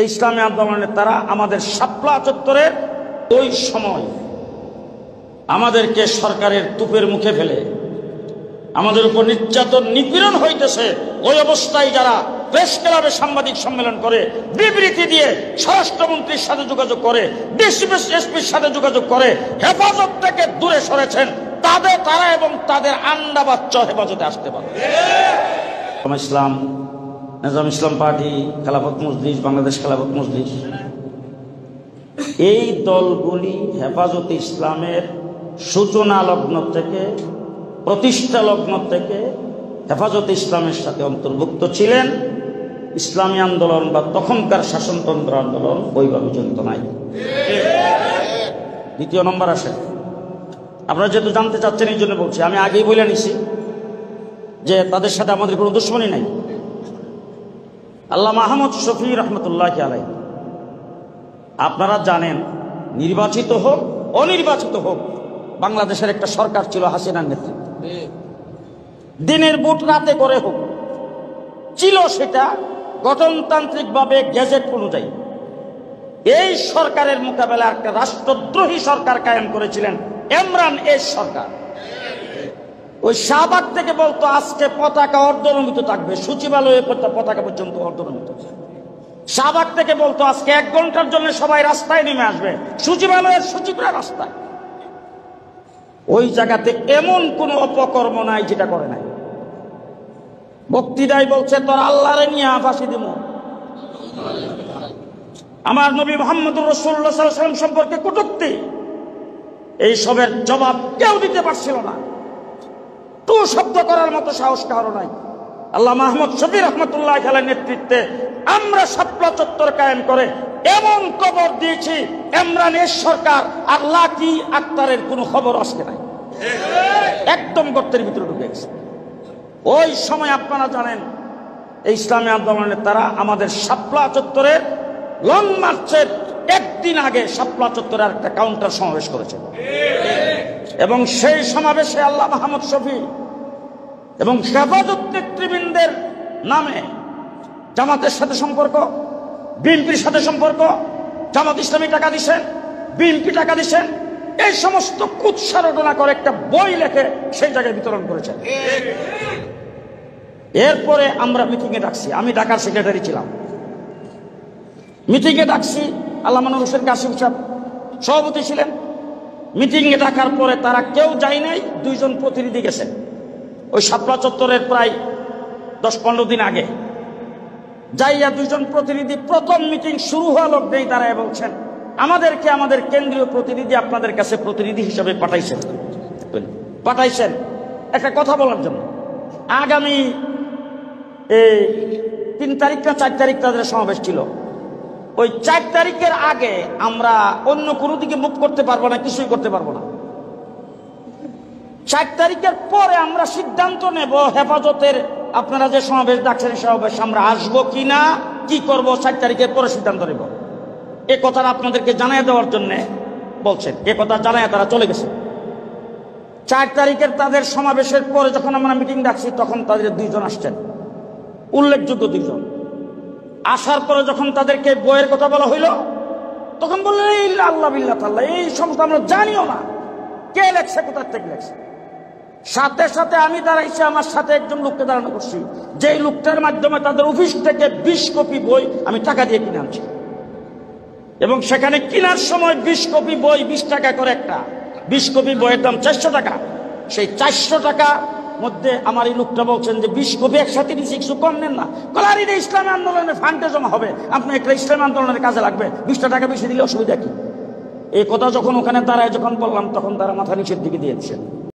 এই ইসলামী আন্দোলনের তারা আমাদের শাপলা চত্বরের ওই সময় আমাদেরকে সরকারের তুপের মুখে ফেলে আমাদের উপর নির্যাতন নিপীড়ন হইতেছে। ওই অবস্থায় যারা প্রেস ক্লাবে সাংবাদিক সম্মেলন করে, বিবৃতি দিয়ে স্বরাষ্ট্রমন্ত্রীর সাথে যোগাযোগ করে, এসপির সাথে যোগাযোগ করে, হেফাজত থেকে দূরে সরেছেন, তারা এবং তাদের আন্ডা বাচ্চা হেফাজতে আসতে পারে। ইসলাম, নিজাম ইসলাম পার্টি, খেলাফত মজলিস, বাংলাদেশ খেলাফত মজলিস, এই দলগুলি হেফাজতে ইসলামের সূচনা লগ্ন থেকে, প্রতিষ্ঠা লগ্ন থেকে হেফাজতে ইসলামের সাথে অন্তর্ভুক্ত ছিলেন। ইসলামী আন্দোলন বা তখনকার শাসনতন্ত্র আন্দোলন ওইভাবে জড়িত নাই। দ্বিতীয় নম্বর আসে, আপনারা যেহেতু জানতে চাচ্ছেন এই জন্য বলছি, আমি আগেই বলে নিছি যে তাদের সাথে আমাদের কোনো দুশ্মনী নাই। আল্লামা আহমদ শফি রহমতুল্লাহ আলাই, আপনারা জানেন, নির্বাচিত হোক অনির্বাচিত হোক, বাংলাদেশের একটা সরকার ছিল হাসিনার নেতৃত্বে, দিনের ভোট রাতে করে হোক ছিল, সেটা গঠনতান্ত্রিকভাবে গেজেট অনুযায়ী। এই সরকারের মোকাবেলায় একটা রাষ্ট্রদ্রোহী সরকার কায়েম করেছিলেন ইমরান এর সরকার। ওই শাহবাগ থেকে বলতো আজকে পতাকা অর্ধনমিত থাকবে, সচিবালয়ে পতাকা পর্যন্ত অর্ধনমিত। শাহবাগ থেকে বলতো আজকে 1 ঘন্টার জন্য সবাই রাস্তায় নেমে আসবে, সচিবালয়ের সচিবরা রাস্তায়। ওই জায়গাতে এমন কোন অপকর্ম নাই যেটা করে নাই। বক্তৃতায় বলছে তোর আল্লাহরে নিয়ে ফাঁসি দিব। আমার নবী মুহাম্মদুর রাসূলুল্লাহ সাল্লাল্লাহু আলাইহি ওয়াসাল্লাম সম্পর্কে কটূক্তি, এই সবের জবাব কেউ দিতে পারছিল না। তো শব্দ করার মতো সাহস কারো নাই। আল্লামা আহমদ শফি রহমতুল্লাহ আলাইহির নেতৃত্বে আমরা শাপলা চত্বর কায়েম করে এমন খবর দিয়েছি, ইমরানের সরকার আর লাকি আক্তারের কোনো খবর আসছে নাই, একদম গর্তের ভিতরে ঢুকে গেছে। ওই সময় আপনারা জানেন, এই ইসলামী আন্দোলনের তারা আমাদের শাপলা চত্বরের লং মার্চের একদিন আগে শাপলা চত্বরে একটা কাউন্টার সমাবেশ করেছে, এবং সেই সমাবেশে আল্লামা আহমদ শফি এবং হেফাজত নেতৃবৃন্দের নামে জামাতের সাথে সম্পর্ক, বিএনপির সাথে সম্পর্ক, জামাত ইসলামী টাকা দিচ্ছেন, বিএনপি টাকা দিচ্ছেন, এই সমস্ত কুৎসা রটনা করে একটা বই লেখে সেই জায়গায় বিতরণ করেছেন। এরপরে আমরা মিটিংয়ে ডাকছি, আমি ঢাকার সেক্রেটারি ছিলাম, মিটিংয়ে ডাকছি, আল্লামা নূর হোসেন কাসিম সাহেব সভাপতি ছিলেন। মিটিংয়ে ডাকার পরে তারা কেউ যায় নাই, 2 জন প্রতিনিধি গেছেন। ওই শাপলা চত্বরের প্রায় 10-15 দিন আগে যাইয়া 2 জন প্রতিনিধি প্রথম মিটিং শুরু হওয়া লগ্নেই দাঁড়ায় বলছেন, আমাদেরকে আমাদের কেন্দ্রীয় প্রতিনিধি আপনাদের কাছে প্রতিনিধি হিসেবে পাঠাইছেন একটা কথা বলার জন্য। আগামী 3 তারিখ না 4 তারিখ তাদের সমাবেশ ছিল। ওই 4 তারিখের আগে আমরা অন্য কোনো দিকে মুভ করতে পারবো না, কিছুই করতে পারবো না। 4 তারিখের পরে আমরা সিদ্ধান্ত নেব হেফাজতের আপনারা যে সমাবেশ ডাকছেন সমাবেশ আমরা আসবো কিনা, কি করব, 4 তারিখের পরে সিদ্ধান্ত নেব। এ কথাটা আপনাদেরকে জানিয়ে দেওয়ার জন্য বলছেন। এ কথা জানায় তারা চলে গেছে। 4 তারিখের তাদের সমাবেশের পরে যখন আমরা মিটিং ডাকছি তখন তাদের 2 জন আসছেন, উল্লেখযোগ্য 2 জন। আসার পরে যখন তাদেরকে বইয়ের কথা বলা হইল তখন বললেন এই আল্লাহ বিল্লাহ তাআলা, এই সমস্ত আমরা জানিও না, কে লেখছে, কোথা থেকে লেখছে। সাথে সাথে আমি দাঁড়াইছি, আমার সাথে একজন লোককে দাঁড়ানো করছি, যেই লোকটার মাধ্যমে তাদের অফিস থেকে 20 কপি বই আমি টাকা দিয়ে কিনে আনছি, এবং সেখানে কেনার সময় 20 কপি বই 20 টাকা করে একটা, 20 কপি বইয়ের দাম 400 টাকা। সেই 400 টাকা মধ্যে আমার এই লোকটা বলছেন যে 20 কপি একসাথে নিচ্ছি, কিছু কম নেন না। কলার এটা ইসলামী আন্দোলনের ফান্ডে জমা হবে, আপনি একটা ইসলামী আন্দোলনের কাজে লাগবে, 20 টাকা বেশি দিলে অসুবিধা কি। এই কথা যখন ওখানে দাঁড়ায় যখন বললাম তখন তারা মাথা নিচের দিকে দিয়েছে।